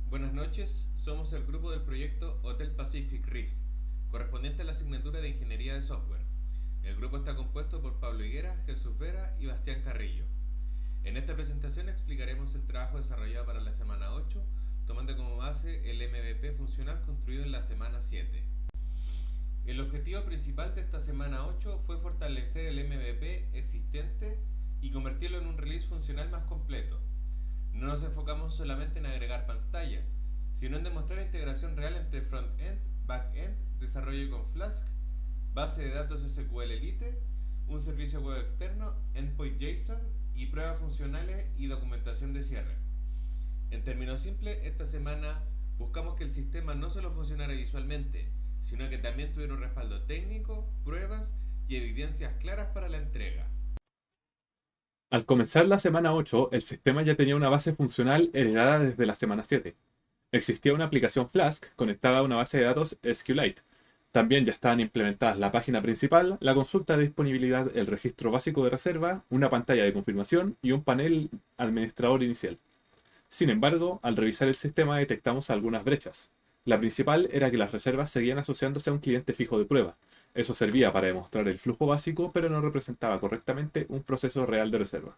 Buenas noches, somos el grupo del proyecto Hotel Pacific Reef, correspondiente a la asignatura de Ingeniería de Software. El grupo está compuesto por Pablo Higuera, Jesús Vera y Bastián Carrillo. En esta presentación explicaremos el trabajo desarrollado para la semana 8, tomando como base el MVP funcional construido en la semana 7. El objetivo principal de esta semana 8 fue fortalecer el MVP existente y convertirlo en un release funcional más completo. No nos enfocamos solamente en agregar pantallas, sino en demostrar integración real entre front-end, back-end, desarrollo con Flask, base de datos SQLite, un servicio web externo, endpoint JSON y pruebas funcionales y documentación de cierre. En términos simples, esta semana buscamos que el sistema no solo funcionara visualmente, sino que también tuviera un respaldo técnico, pruebas y evidencias claras para la entrega. Al comenzar la semana 8, el sistema ya tenía una base funcional heredada desde la semana 7. Existía una aplicación Flask conectada a una base de datos SQLite. También ya estaban implementadas la página principal, la consulta de disponibilidad, el registro básico de reserva, una pantalla de confirmación y un panel administrador inicial. Sin embargo, al revisar el sistema detectamos algunas brechas. La principal era que las reservas seguían asociándose a un cliente fijo de prueba. Eso servía para demostrar el flujo básico, pero no representaba correctamente un proceso real de reserva.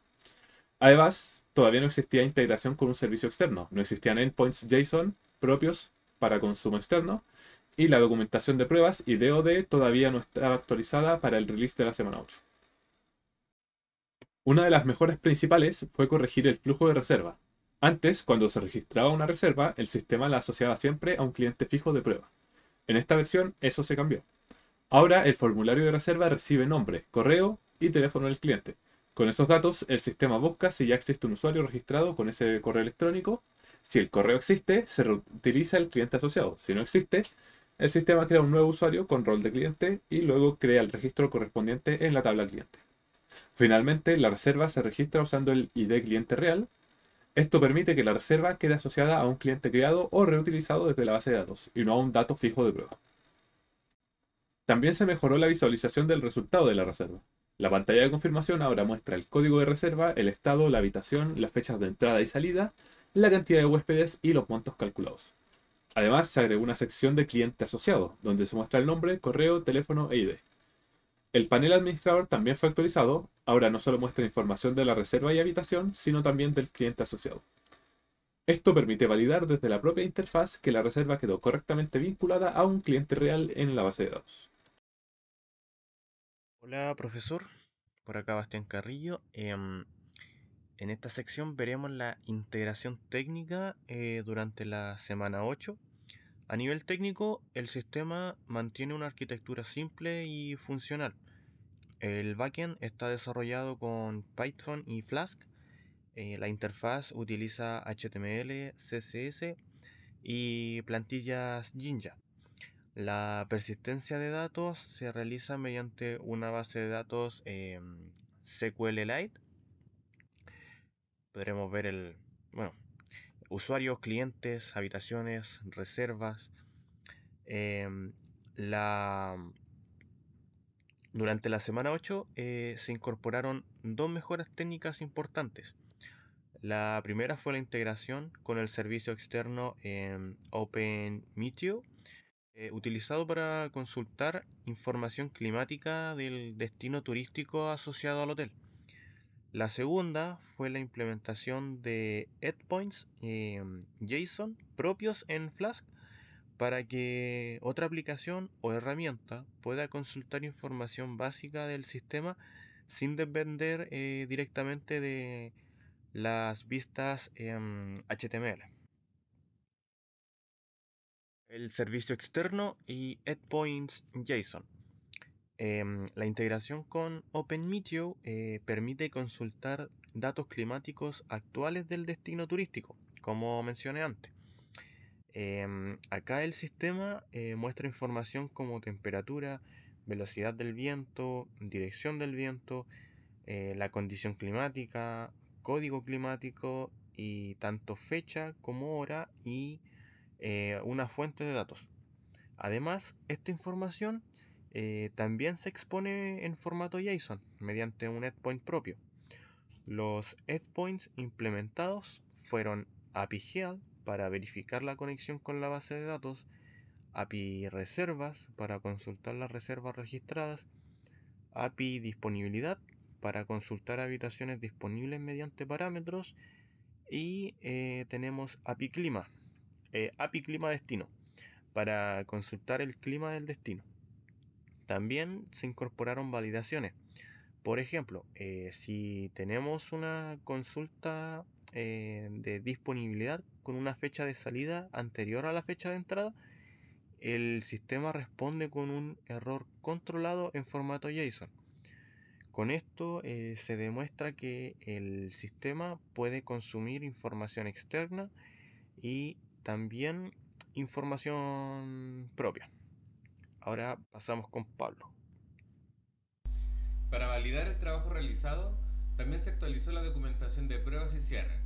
Además, todavía no existía integración con un servicio externo, no existían endpoints JSON propios para consumo externo, y la documentación de pruebas y DoD todavía no estaba actualizada para el release de la semana 8. Una de las mejoras principales fue corregir el flujo de reserva. Antes, cuando se registraba una reserva, el sistema la asociaba siempre a un cliente fijo de prueba. En esta versión, eso se cambió. Ahora, el formulario de reserva recibe nombre, correo y teléfono del cliente. Con esos datos, el sistema busca si ya existe un usuario registrado con ese correo electrónico. Si el correo existe, se reutiliza el cliente asociado. Si no existe, el sistema crea un nuevo usuario con rol de cliente y luego crea el registro correspondiente en la tabla cliente. Finalmente, la reserva se registra usando el ID cliente real. Esto permite que la reserva quede asociada a un cliente creado o reutilizado desde la base de datos y no a un dato fijo de prueba. También se mejoró la visualización del resultado de la reserva. La pantalla de confirmación ahora muestra el código de reserva, el estado, la habitación, las fechas de entrada y salida, la cantidad de huéspedes y los montos calculados. Además, se agregó una sección de cliente asociado, donde se muestra el nombre, correo, teléfono e ID. El panel administrador también fue actualizado, ahora no solo muestra información de la reserva y habitación, sino también del cliente asociado. Esto permite validar desde la propia interfaz que la reserva quedó correctamente vinculada a un cliente real en la base de datos. Hola profesor, por acá Bastián Carrillo. En esta sección veremos la integración técnica durante la semana 8. A nivel técnico, el sistema mantiene una arquitectura simple y funcional. El backend está desarrollado con Python y Flask. La interfaz utiliza HTML, CSS y plantillas Jinja. La persistencia de datos se realiza mediante una base de datos SQLite. Podremos ver bueno, usuarios, clientes, habitaciones, reservas. em, la, Durante la semana 8 se incorporaron dos mejoras técnicas importantes. La primera fue la integración con el servicio externo OpenMeteo, utilizado para consultar información climática del destino turístico asociado al hotel. La segunda fue la implementación de endpoints JSON propios en Flask para que otra aplicación o herramienta pueda consultar información básica del sistema sin depender directamente de las vistas HTML. El servicio externo y endpoints JSON. La integración con OpenMeteo permite consultar datos climáticos actuales del destino turístico, como mencioné antes. Acá el sistema muestra información como temperatura, velocidad del viento, dirección del viento, la condición climática, código climático y tanto fecha como hora y una fuente de datos. Además, esta información también se expone en formato JSON mediante un endpoint propio. Los endpoints implementados fueron API Heal para verificar la conexión con la base de datos, API reservas para consultar las reservas registradas, API disponibilidad para consultar habitaciones disponibles mediante parámetros y tenemos API clima destino para consultar el clima del destino. También se incorporaron validaciones. Por ejemplo, si tenemos una consulta de disponibilidad con una fecha de salida anterior a la fecha de entrada, el sistema responde con un error controlado en formato JSON. Con esto se demuestra que el sistema puede consumir información externa y también información propia. Ahora pasamos con Pablo. Para validar el trabajo realizado, también se actualizó la documentación de pruebas y cierre.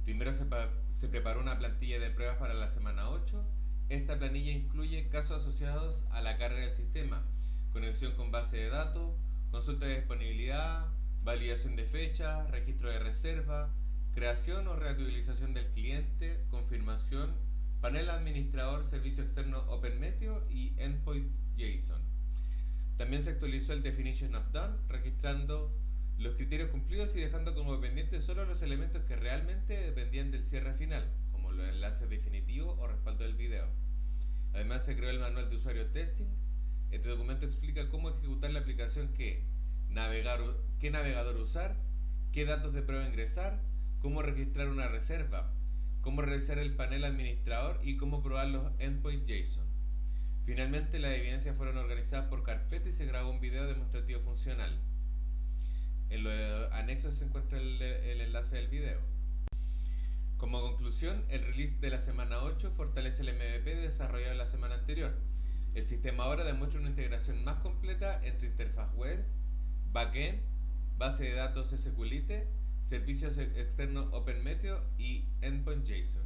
Primero se preparó una plantilla de pruebas para la semana 8. Esta planilla incluye casos asociados a la carga del sistema, conexión con base de datos, consulta de disponibilidad, validación de fecha, registro de reserva, creación o reutilización del cliente, confirmación, panel administrador, servicio externo OpenMeteo y endpoint JSON. También se actualizó el Definition of Done, registrando los criterios cumplidos y dejando como pendientes solo los elementos que realmente dependían del cierre final, como los enlaces definitivos o respaldo del video. Además se creó el manual de usuario testing. Este documento explica cómo ejecutar la aplicación, qué navegador usar, qué datos de prueba ingresar, cómo registrar una reserva, cómo realizar el panel administrador y cómo probar los endpoint JSON. Finalmente, las evidencias fueron organizadas por carpeta y se grabó un video demostrativo funcional. En los anexos se encuentra el enlace del video. Como conclusión, el release de la semana 8 fortalece el MVP desarrollado la semana anterior. El sistema ahora demuestra una integración más completa entre interfaz web, backend, base de datos SQLite, servicios externos OpenMeteo y endpoint JSON.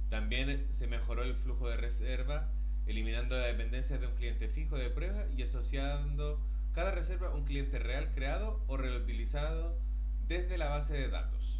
También se mejoró el flujo de reserva, eliminando las dependencias de un cliente fijo de prueba y asociando cada reserva a un cliente real creado o reutilizado desde la base de datos.